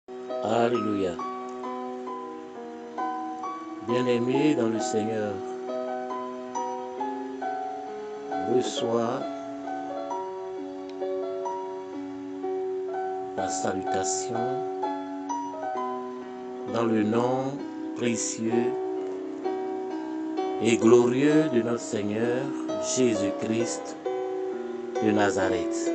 Alléluia. Bien-aimé dans le Seigneur, reçois la salutation dans le nom précieux et glorieux de notre Seigneur Jésus-Christ de Nazareth.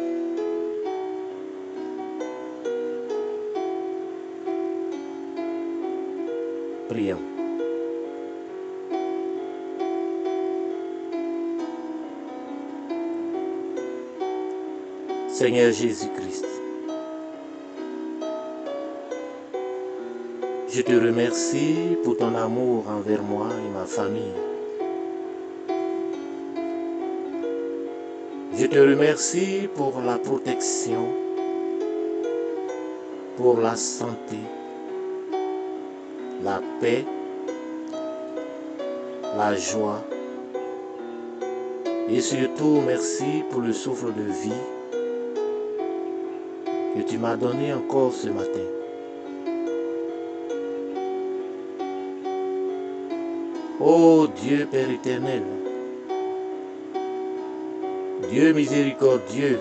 Prions. Seigneur Jésus-Christ, je te remercie pour ton amour envers moi et ma famille. Je te remercie pour la protection, pour la santé, la paix, la joie et surtout merci pour le souffle de vie que tu m'as donné encore ce matin. Ô Dieu Père éternel, Dieu miséricordieux,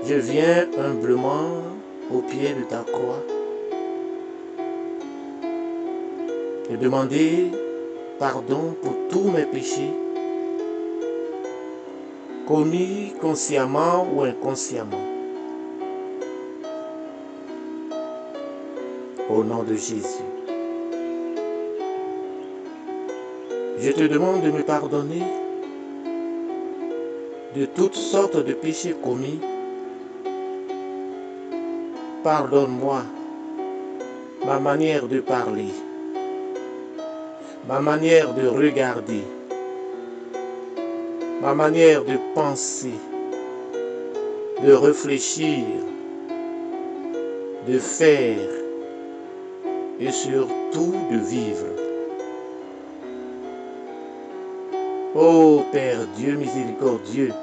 je viens humblement au pied de ta croix et demander pardon pour tous mes péchés, commis consciemment ou inconsciemment. Au nom de Jésus, je te demande de me pardonner de toutes sortes de péchés commis. Pardonne-moi ma manière de parler, ma manière de regarder, ma manière de penser, de réfléchir, de faire et surtout de vivre. Ô Père Dieu miséricordieux,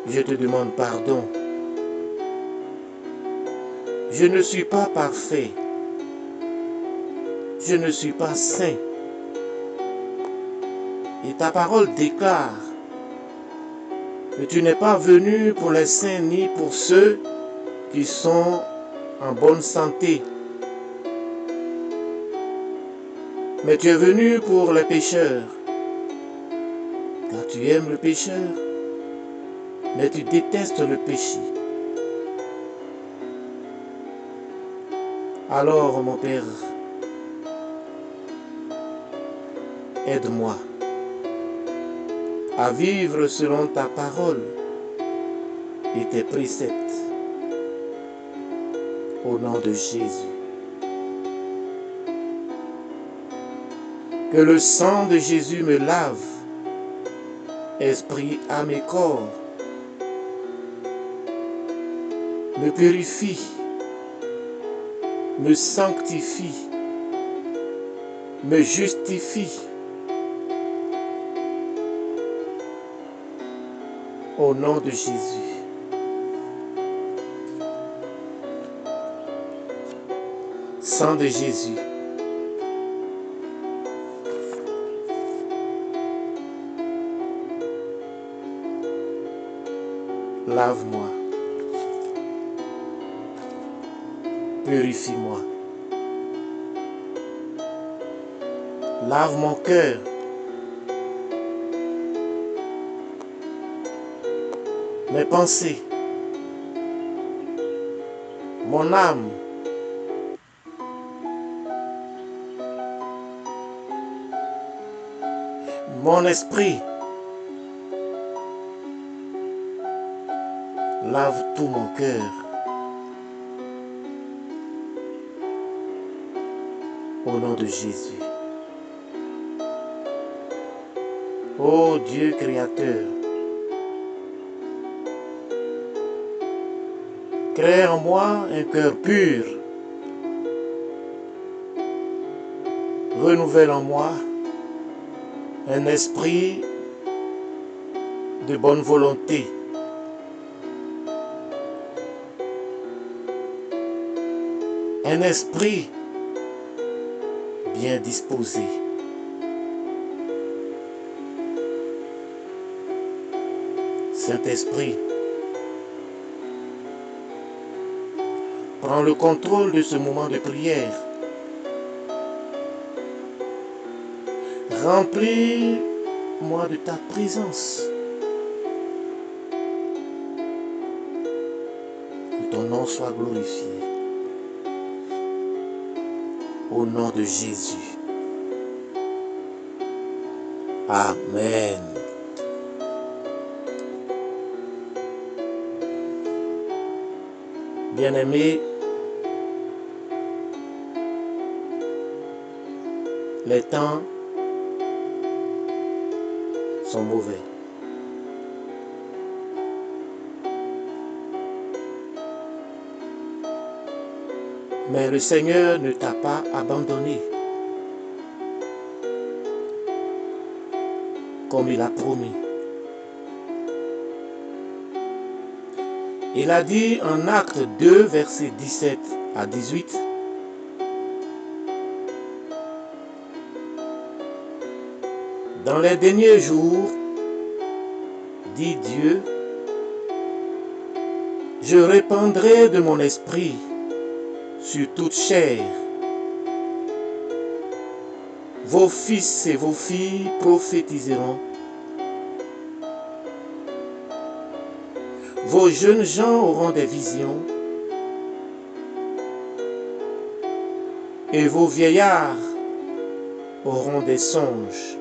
je te demande pardon. Je ne suis pas parfait. Je ne suis pas saint. Et ta parole déclare que tu n'es pas venu pour les saints ni pour ceux qui sont en bonne santé, mais tu es venu pour les pécheurs, car tu aimes le pécheur, mais tu détestes le péché. Alors, mon Père, aide-moi à vivre selon ta parole et tes préceptes. Au nom de Jésus. Que le sang de Jésus me lave, esprit, âme et corps, me purifie, me sanctifie, me justifie. Au nom de Jésus. Sang de Jésus. Lave-moi. Purifie-moi. Lave mon cœur. Mes pensées. Mon âme. Mon esprit. Lave tout mon cœur. Au nom de Jésus. Ô Dieu créateur, crée en moi un cœur pur. Renouvelle en moi un esprit de bonne volonté. un esprit bien disposé. Saint-Esprit, prends le contrôle de ce moment de prière. Remplis-moi de ta présence. Que ton nom soit glorifié. Au nom de Jésus. Amen. Bien-aimés, les temps sont mauvais. Mais le Seigneur ne t'a pas abandonné, comme il a promis. Il a dit en Actes 2, versets 17 à 18, « Dans les derniers jours, dit Dieu, je répandrai de mon esprit sur toute chair. Vos fils et vos filles prophétiseront. Vos jeunes gens auront des visions. Et vos vieillards auront des songes. »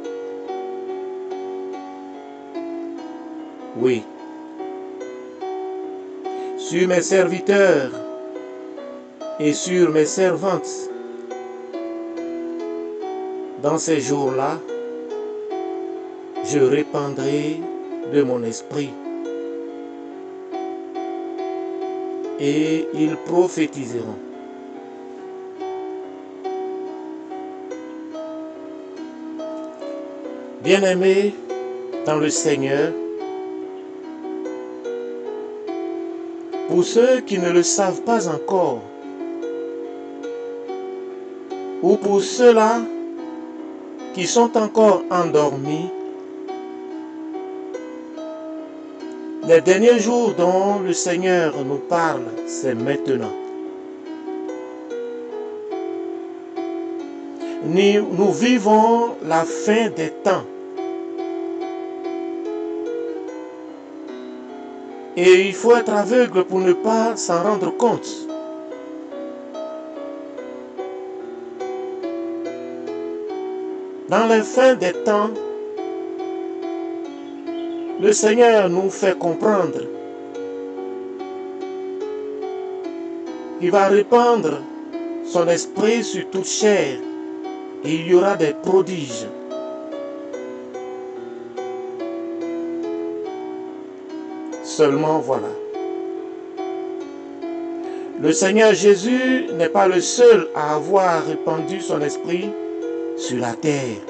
Oui. Sur mes serviteurs et sur mes servantes, dans ces jours-là, je répandrai de mon esprit et ils prophétiseront. Bien-aimés dans le Seigneur, pour ceux qui ne le savent pas encore, ou pour ceux-là qui sont encore endormis, les derniers jours dont le Seigneur nous parle, c'est maintenant. Nous vivons la fin des temps. Et il faut être aveugle pour ne pas s'en rendre compte. Dans les fins des temps, le Seigneur nous fait comprendre qu'il va répandre son esprit sur toute chair et il y aura des prodiges. Seulement voilà. Le Seigneur Jésus n'est pas le seul à avoir répandu son esprit sur la terre.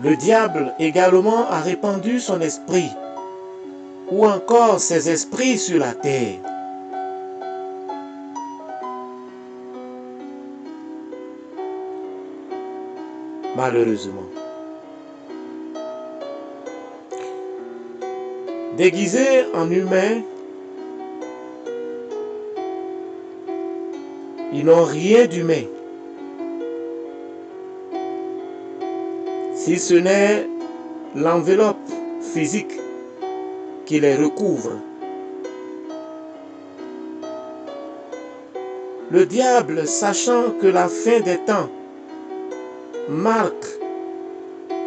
Le diable également a répandu son esprit, ou encore ses esprits sur la terre. Malheureusement. Déguisés en humains, ils n'ont rien d'humain. Si ce n'est l'enveloppe physique qui les recouvre. Le diable, sachant que la fin des temps marque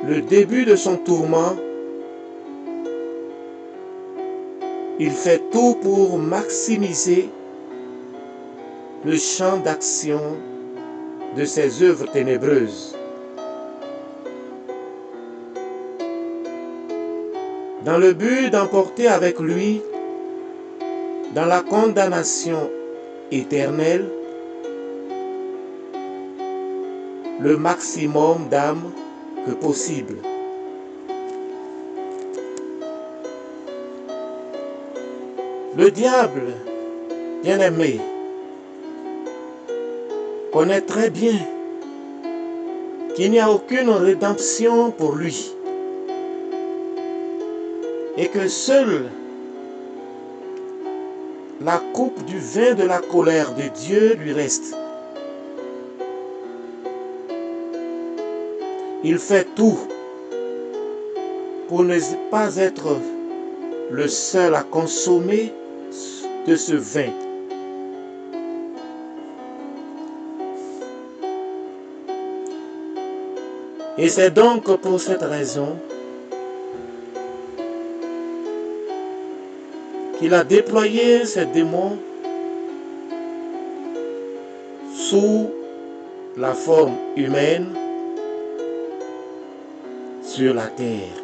le début de son tourment, il fait tout pour maximiser le champ d'action de ses œuvres ténébreuses. Dans le but d'emporter avec lui dans la condamnation éternelle le maximum d'âmes que possible. Le diable, bien-aimé, connaît très bien qu'il n'y a aucune rédemption pour lui et que seule la coupe du vin de la colère de Dieu lui reste. Il fait tout pour ne pas être le seul à consommer de ce vin. Et c'est donc pour cette raison qu'il a déployé ses démons sous la forme humaine sur la terre.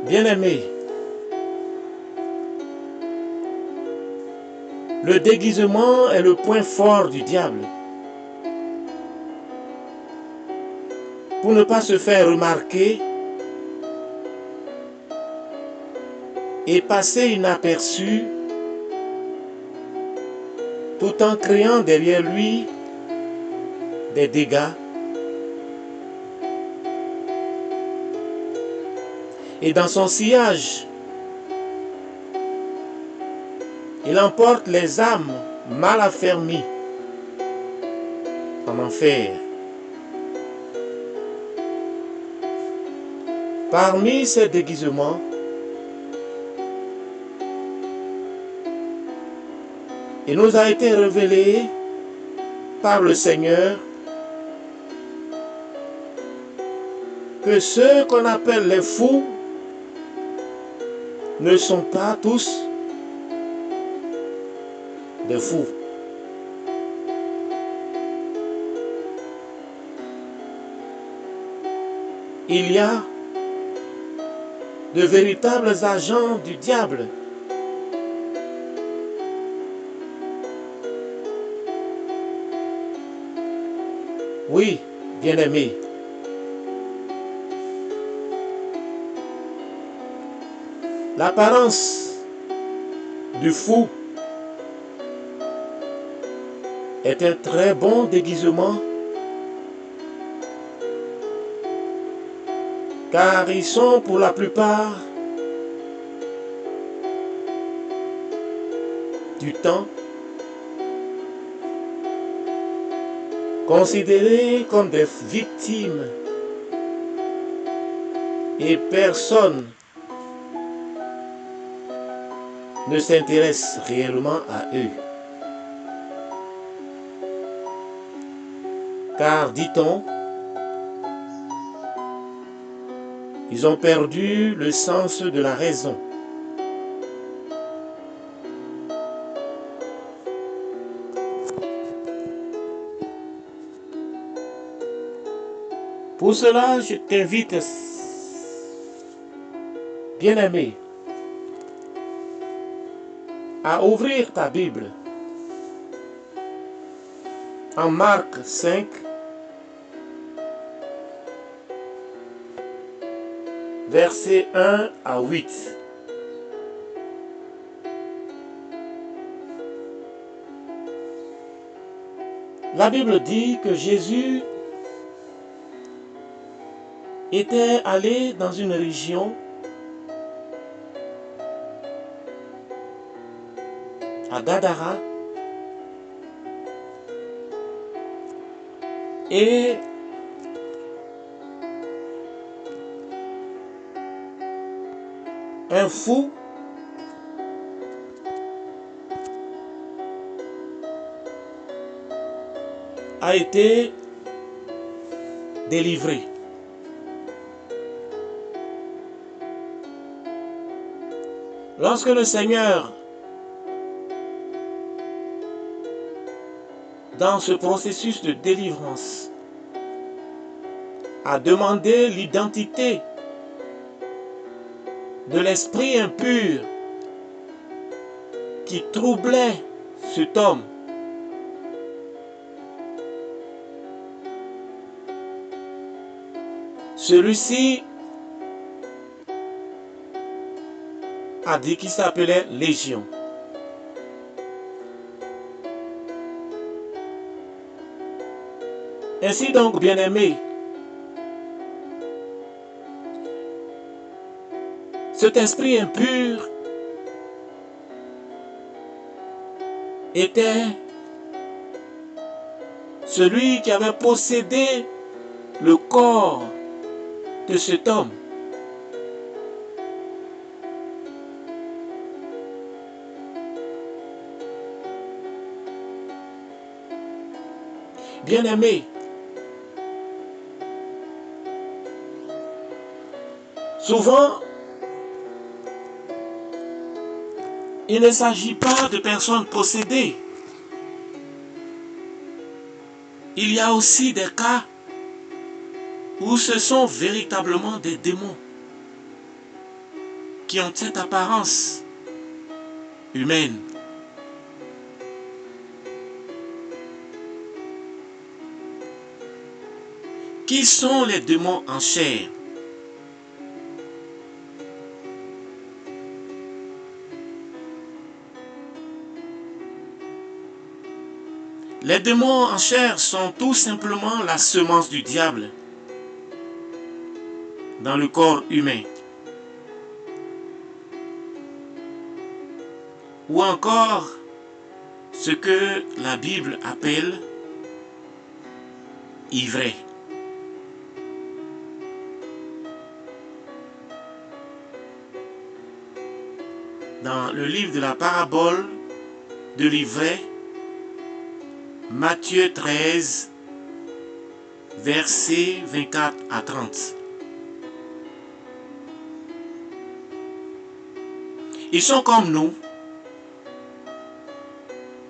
Bien-aimés, le déguisement est le point fort du diable. Pour ne pas se faire remarquer et passer inaperçu, tout en créant derrière lui des dégâts et dans son sillage, il emporte les âmes mal affermies en enfer. Parmi ces déguisements, il nous a été révélé par le Seigneur que ceux qu'on appelle les fous ne sont pas tous des fous. Il y a de véritables agents du diable. Oui, bien-aimés, l'apparence du fou est un très bon déguisement, car ils sont pour la plupart du temps considérés comme des victimes et personne ne s'intéresse réellement à eux. Car, dit-on, ils ont perdu le sens de la raison. Pour cela, je t'invite, bien-aimé, à ouvrir ta Bible en Marc 5, versets 1 à 8. La Bible dit que Jésus était allé dans une région à Gadara et un fou a été délivré. Lorsque le Seigneur, dans ce processus de délivrance, a demandé l'identité de l'esprit impur qui troublait cet homme, Celui-ci a dit qu'il s'appelait Légion. Ainsi donc, bien-aimés, cet esprit impur était celui qui avait possédé le corps de cet homme. Bien-aimés, souvent, il ne s'agit pas de personnes possédées. Il y a aussi des cas où ce sont véritablement des démons qui ont cette apparence humaine. Qui sont les démons en chair? Les démons en chair sont tout simplement la semence du diable dans le corps humain. Ou encore ce que la Bible appelle ivraie. Dans le livre de la parabole de l'ivraie, Matthieu 13, versets 24 à 30. Ils sont comme nous,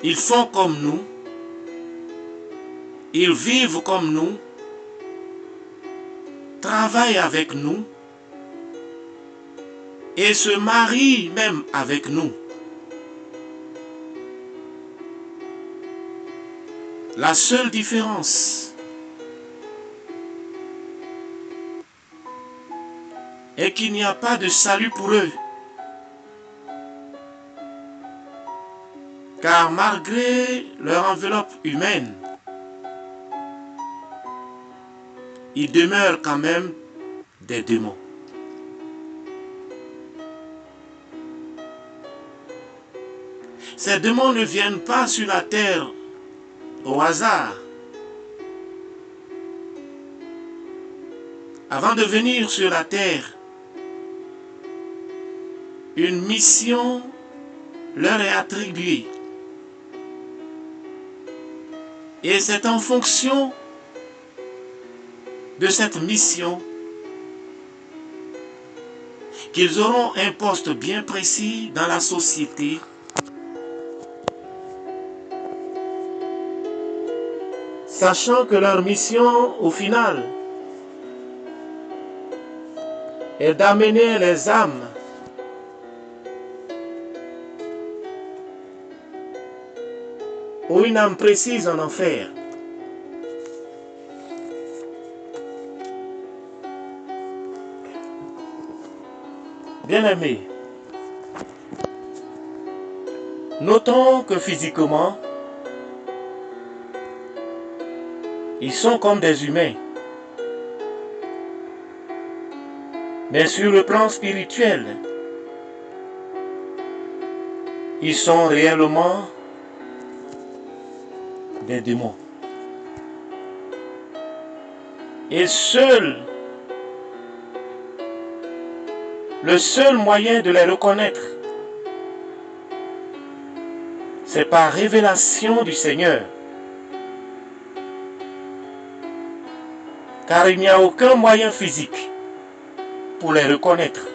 ils font comme nous, ils vivent comme nous, travaillent avec nous et se marient même avec nous. La seule différence est qu'il n'y a pas de salut pour eux. Car malgré leur enveloppe humaine, ils demeurent quand même des démons. Ces démons ne viennent pas sur la terre au hasard. Avant de venir sur la terre, une mission leur est attribuée. Et c'est en fonction de cette mission qu'ils auront un poste bien précis dans la société, sachant que leur mission, au final, est d'amener les âmes ou une âme précise en enfer. Bien-aimés, notons que physiquement, ils sont comme des humains. Mais sur le plan spirituel, ils sont réellement des démons. Et le seul moyen de les reconnaître, c'est par révélation du Seigneur. Car il n'y a aucun moyen physique pour les reconnaître.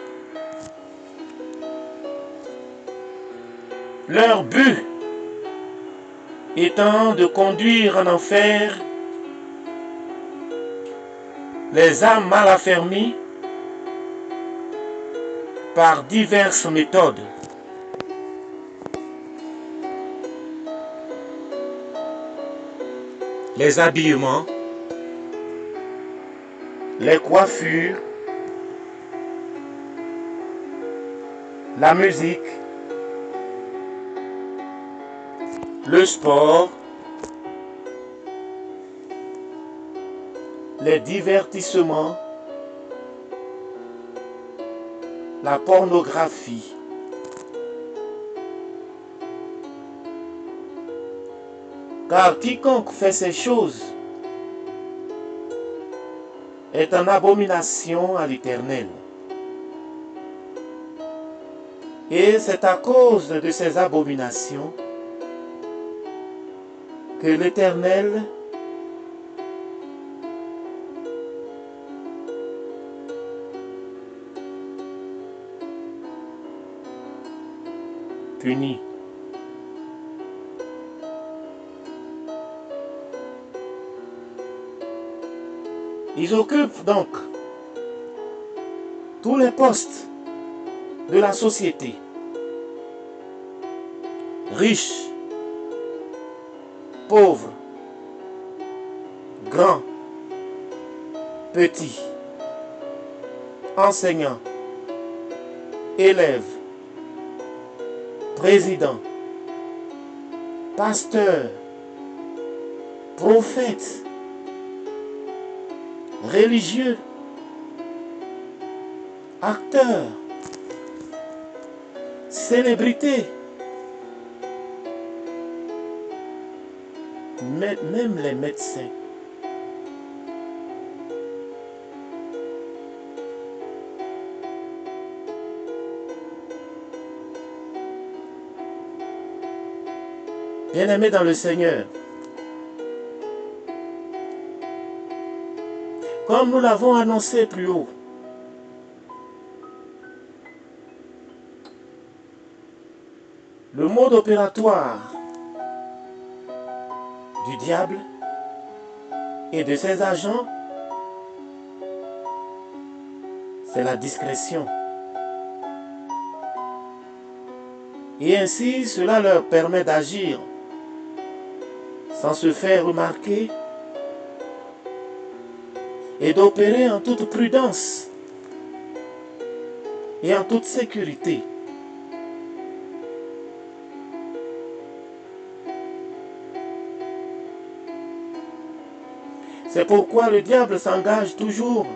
Leur but étant de conduire en enfer les âmes mal affermies par diverses méthodes. Les habillements, les coiffures, la musique, le sport, les divertissements, la pornographie. Car quiconque fait ces choses est en abomination à l'Éternel. Et c'est à cause de ces abominations que l'Éternel punit. Ils occupent donc tous les postes de la société. Riches, pauvres, grands, petits, enseignants, élèves, présidents, pasteurs, prophètes, religieux, acteurs, célébrités, même les médecins. Bien-aimés dans le Seigneur, comme nous l'avons annoncé plus haut, le mode opératoire du diable et de ses agents, c'est la discrétion. Et ainsi, cela leur permet d'agir sans se faire remarquer et d'opérer en toute prudence et en toute sécurité. C'est pourquoi le diable s'engage toujours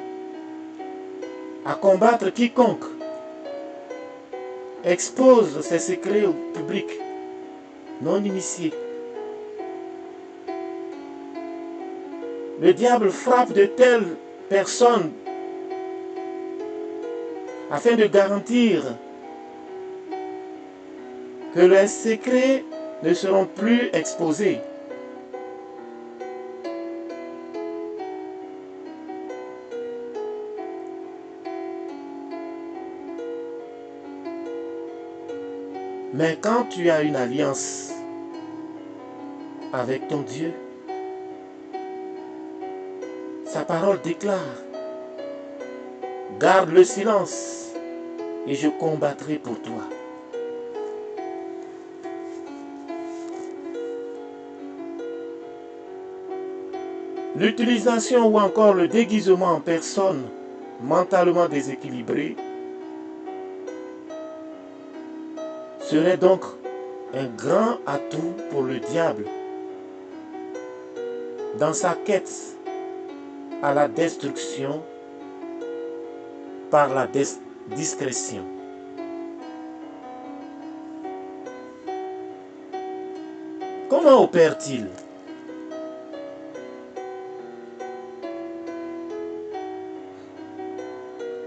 à combattre quiconque expose ses secrets au public non initié. Le diable frappe de telles personnes afin de garantir que leurs secrets ne seront plus exposés. Mais quand tu as une alliance avec ton Dieu, sa parole déclare: garde le silence et je combattrai pour toi. L'utilisation ou encore le déguisement en personne mentalement déséquilibrée serait donc un grand atout pour le diable dans sa quête à la destruction par la discrétion. Comment opère-t-il?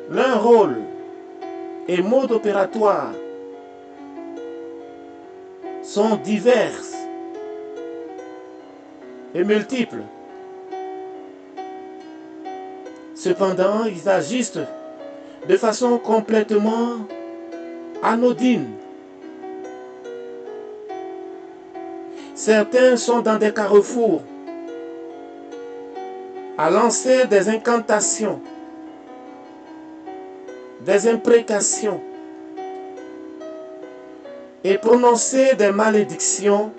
Leur rôle et mode opératoire sont divers et multiples. Cependant, ils agissent de façon complètement anodine. Certains sont dans des carrefours à lancer des incantations, des imprécations et prononcer des malédictions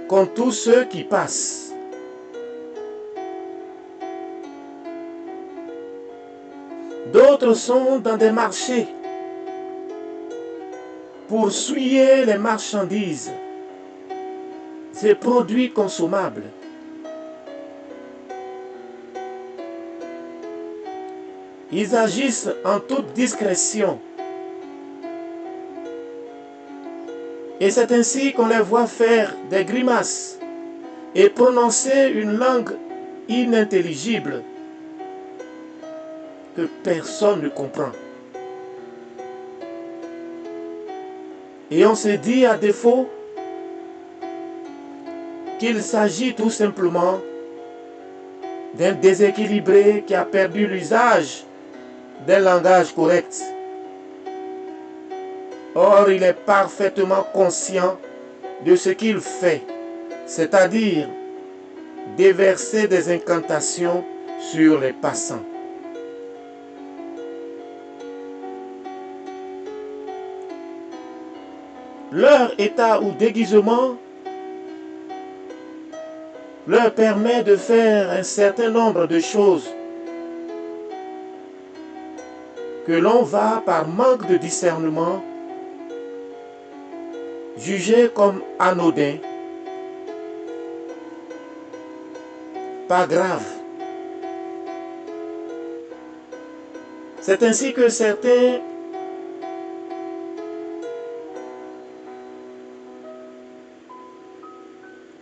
contre tous ceux qui passent. D'autres sont dans des marchés pour souiller les marchandises, ces produits consommables. Ils agissent en toute discrétion. Et c'est ainsi qu'on les voit faire des grimaces et prononcer une langue inintelligible que personne ne comprend. Et on se dit à défaut qu'il s'agit tout simplement d'un déséquilibré qui a perdu l'usage d'un langage correct. Or, il est parfaitement conscient de ce qu'il fait, c'est-à-dire déverser des incantations sur les passants. Leur état ou déguisement leur permet de faire un certain nombre de choses que l'on va, par manque de discernement, juger comme anodin, pas grave. C'est ainsi que certains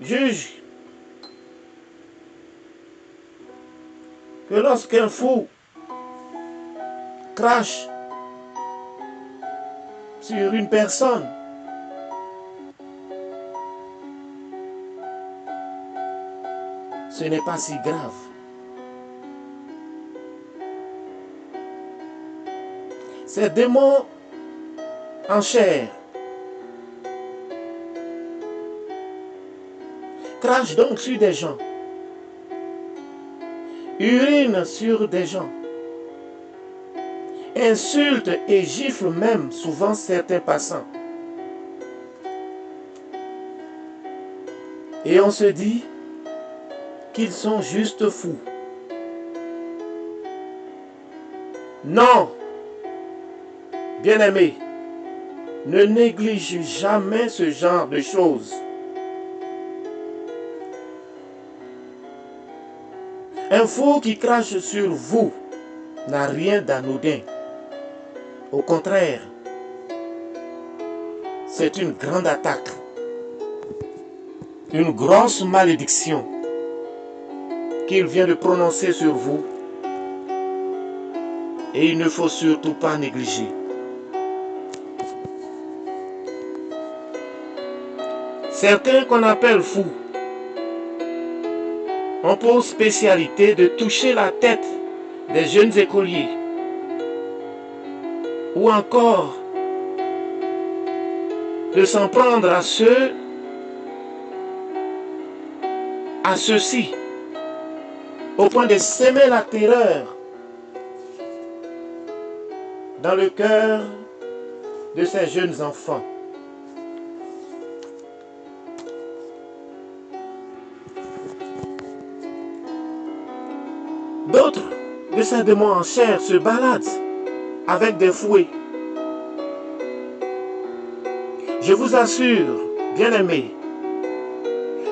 jugent que lorsqu'un fou crache sur une personne, ce n'est pas si grave. Ces démons en chair crachent donc sur des gens, urinent sur des gens, insultent et giflent même souvent certains passants. Et on se dit qu'ils sont juste fous. Non, bien-aimé, ne néglige jamais ce genre de choses. Un fou qui crache sur vous n'a rien d'anodin. Au contraire, c'est une grande attaque, une grosse malédiction qu'il vient de prononcer sur vous, et il ne faut surtout pas négliger. Certains qu'on appelle fous ont pour spécialité de toucher la tête des jeunes écoliers, ou encore de s'en prendre à ceux-ci, au point de s'aimer la terreur dans le cœur de ces jeunes enfants. D'autres de ces démons en chair se baladent avec des fouets. Je vous assure, bien-aimés,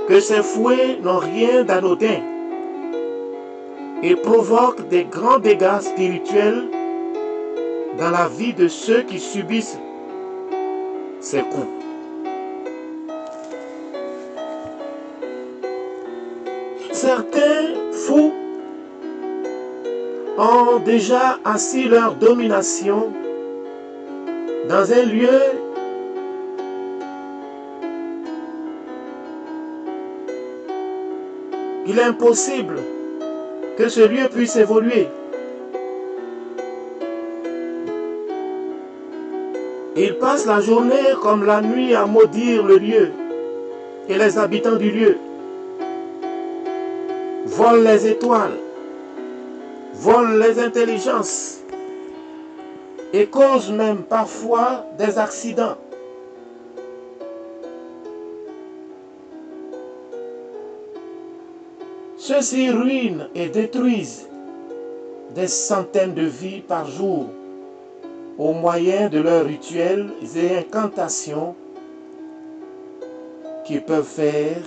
que ces fouets n'ont rien d'anodin et provoquent des grands dégâts spirituels dans la vie de ceux qui subissent ces coups. Certains fous ont déjà assis leur domination dans un lieu qu'il est impossible que ce lieu puisse évoluer. Ils passent la journée comme la nuit à maudire le lieu et les habitants du lieu, volent les étoiles, volent les intelligences et causent même parfois des accidents. Ceux-ci ruinent et détruisent des centaines de vies par jour au moyen de leurs rituels et incantations qu'ils peuvent faire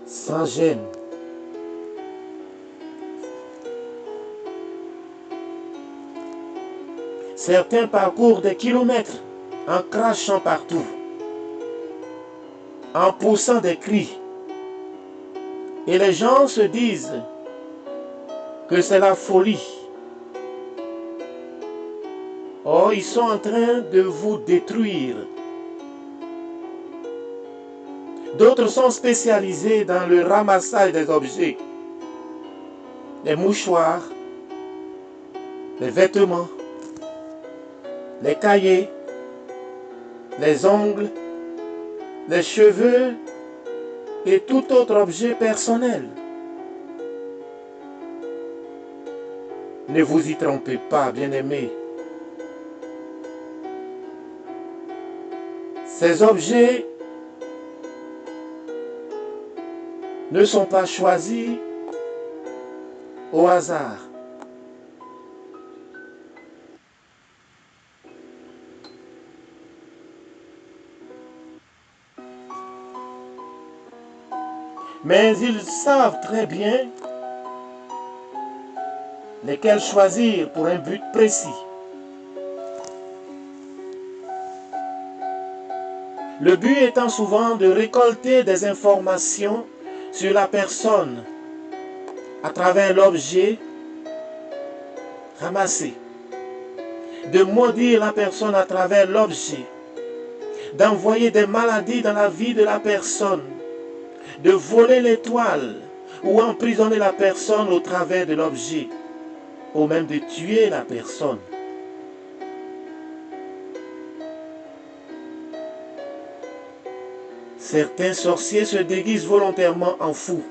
sans gêne. Certains parcourent des kilomètres en crachant partout, en poussant des cris. Et les gens se disent que c'est la folie. Or, ils sont en train de vous détruire. D'autres sont spécialisés dans le ramassage des objets, les mouchoirs, les vêtements, les cahiers, les ongles, les cheveux et tout autre objet personnel. Ne vous y trompez pas, bien-aimés. Ces objets ne sont pas choisis au hasard. Mais ils savent très bien lesquels choisir pour un but précis. Le but étant souvent de récolter des informations sur la personne à travers l'objet ramassé, de maudire la personne à travers l'objet, d'envoyer des maladies dans la vie de la personne, de voler l'étoile ou emprisonner la personne au travers de l'objet, ou même de tuer la personne. Certains sorciers se déguisent volontairement en fous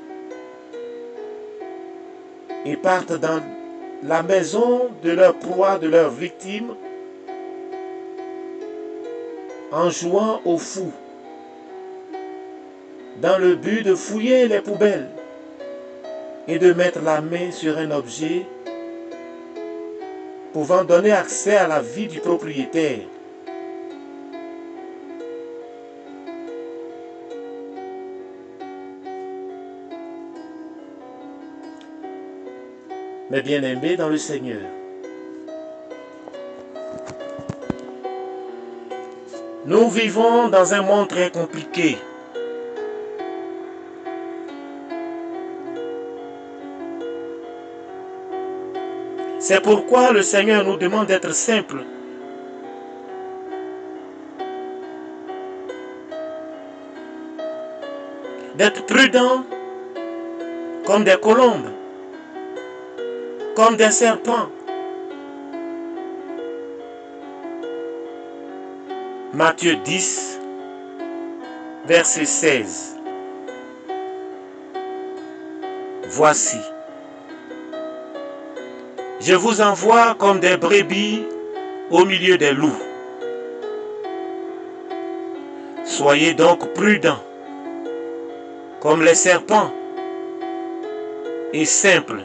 et partent dans la maison de leur proie, de leur victime, en jouant au fou, dans le but de fouiller les poubelles et de mettre la main sur un objet pouvant donner accès à la vie du propriétaire. Mes bien-aimés dans le Seigneur, nous vivons dans un monde très compliqué. C'est pourquoi le Seigneur nous demande d'être simples, d'être prudents comme des colombes, comme des serpents. Matthieu 10, verset 16. Voici, je vous envoie comme des brebis au milieu des loups. Soyez donc prudents comme les serpents et simples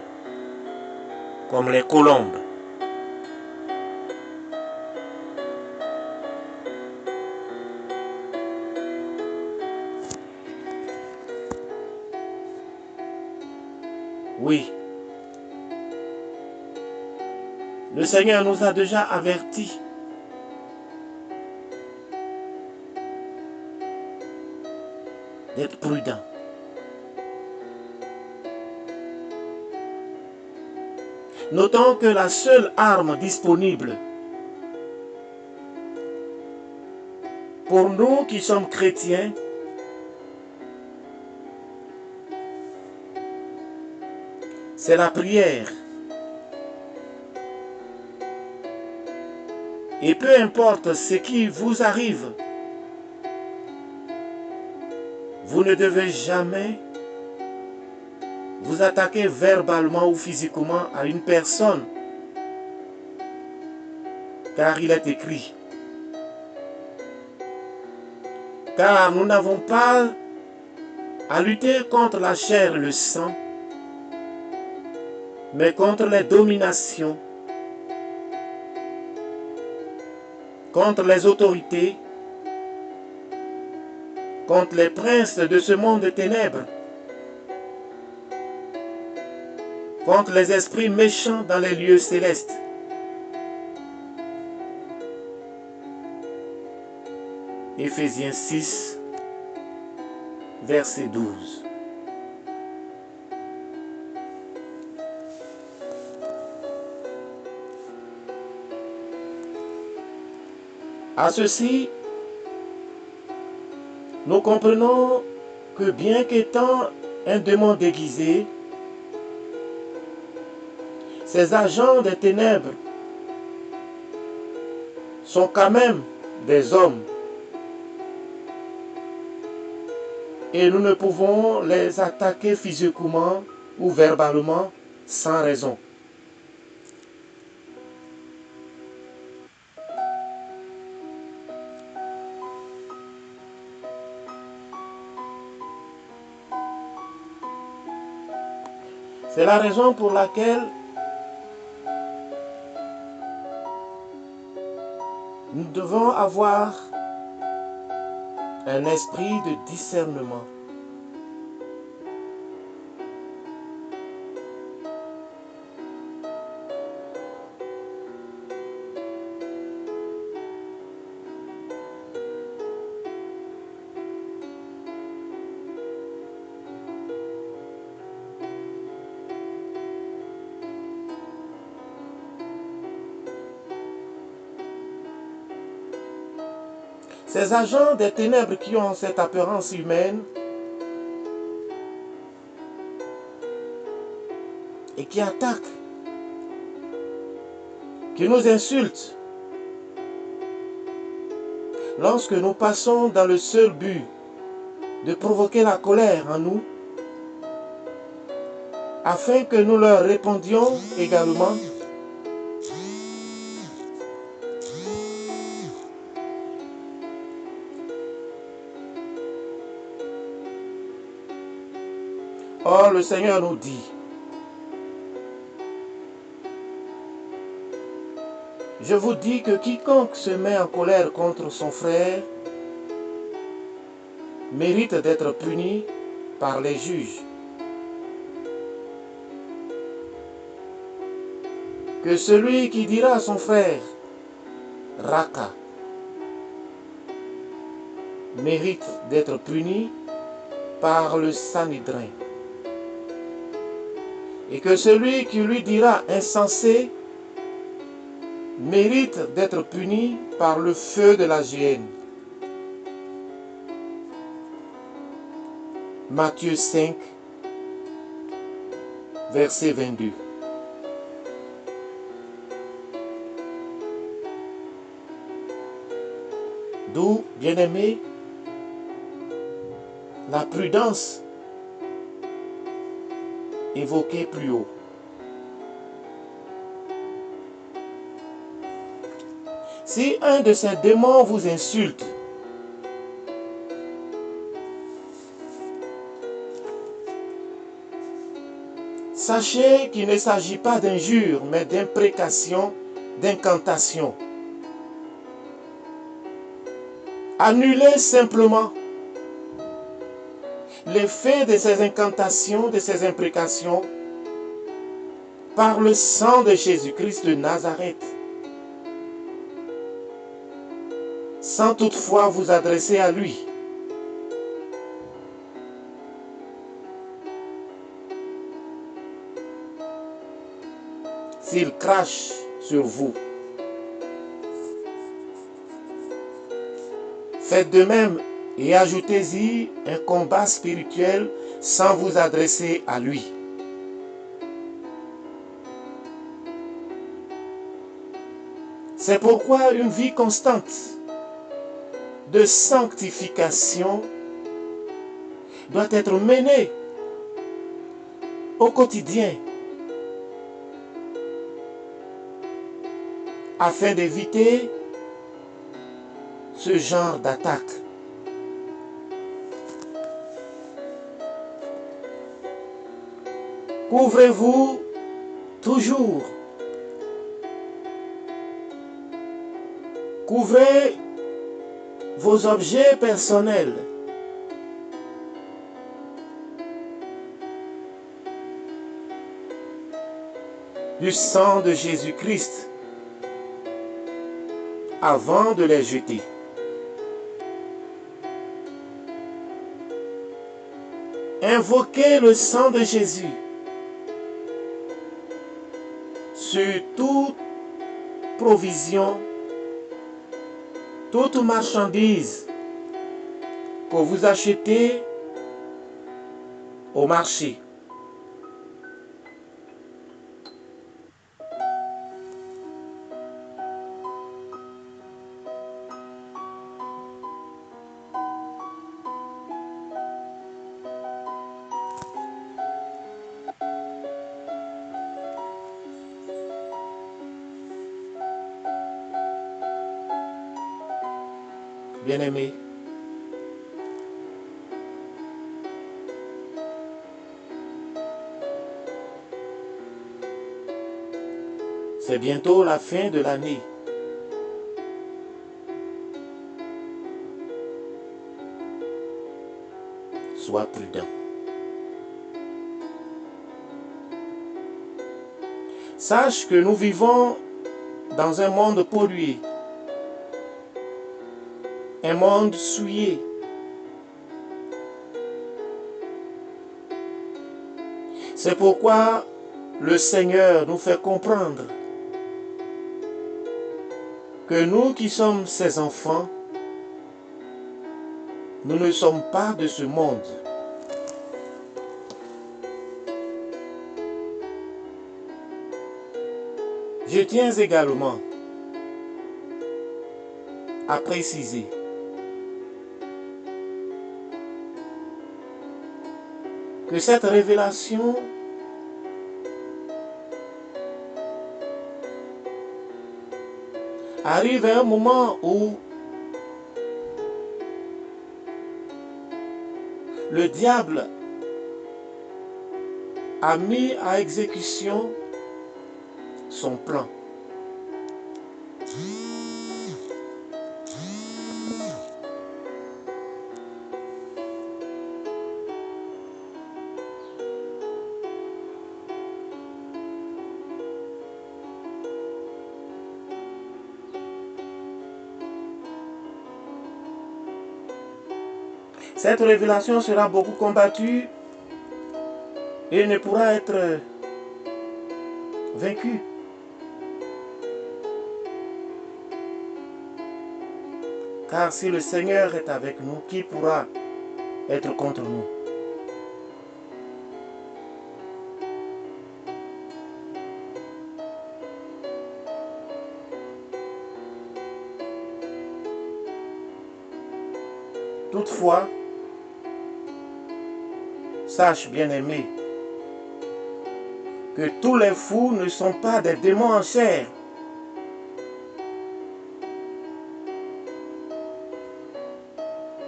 comme les colombes. Oui, le Seigneur nous a déjà avertis d'être prudents. Notons que la seule arme disponible pour nous qui sommes chrétiens, c'est la prière. Et peu importe ce qui vous arrive, vous ne devez jamais vous attaquer verbalement ou physiquement à une personne, car il est écrit. Car nous n'avons pas à lutter contre la chair et le sang, mais contre les dominations, contre les autorités, contre les princes de ce monde de ténèbres, contre les esprits méchants dans les lieux célestes. Éphésiens 6, verset 12. À ceci, nous comprenons que bien qu'étant un démon déguisé, ces agents des ténèbres sont quand même des hommes. Et nous ne pouvons les attaquer physiquement ou verbalement sans raison. C'est la raison pour laquelle nous devons avoir un esprit de discernement. Ces agents des ténèbres qui ont cette apparence humaine et qui attaquent, qui nous insultent, lorsque nous passons dans le seul but de provoquer la colère en nous, afin que nous leur répondions également, or le Seigneur nous dit, je vous dis que quiconque se met en colère contre son frère mérite d'être puni par les juges. Que celui qui dira à son frère Raka mérite d'être puni par le Sanhédrin. Et que celui qui lui dira insensé mérite d'être puni par le feu de la géhenne. Matthieu 5, verset 22. D'où, bien-aimés, la prudence évoquée plus haut. Si un de ces démons vous insulte, sachez qu'il ne s'agit pas d'injures, mais d'imprécations, d'incantations. Annulez simplement l'effet de ces incantations, de ces imprécations, par le sang de Jésus-Christ de Nazareth, sans toutefois vous adresser à lui. S'il crache sur vous, faites de même et ajoutez-y un combat spirituel sans vous adresser à lui. C'est pourquoi une vie constante de sanctification doit être menée au quotidien afin d'éviter ce genre d'attaque. Couvrez-vous toujours, couvrez vos objets personnels du sang de Jésus-Christ avant de les jeter. Invoquez le sang de Jésus sur toute provision, toute marchandise que vous achetez au marché. Bien-aimés, c'est bientôt la fin de l'année. Sois prudent. Sache que nous vivons dans un monde pollué, un monde souillé. C'est pourquoi le Seigneur nous fait comprendre que nous qui sommes ses enfants, nous ne sommes pas de ce monde. Je tiens également à préciser que cette révélation arrive à un moment où le diable a mis à exécution son plan. Cette révélation sera beaucoup combattue et ne pourra être vaincue. Car si le Seigneur est avec nous, qui pourra être contre nous? Toutefois, sache, bien-aimé, que tous les fous ne sont pas des démons en chair.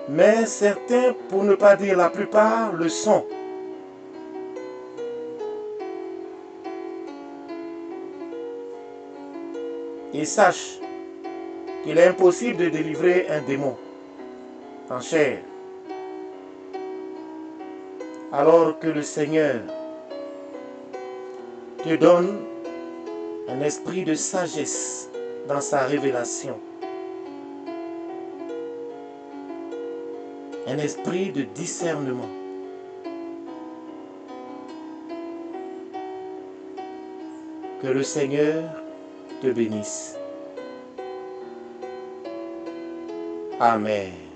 Mais certains, pour ne pas dire la plupart, le sont. Et sache qu'il est impossible de délivrer un démon en chair, alors que le Seigneur te donne un esprit de sagesse dans sa révélation, un esprit de discernement. Que le Seigneur te bénisse. Amen.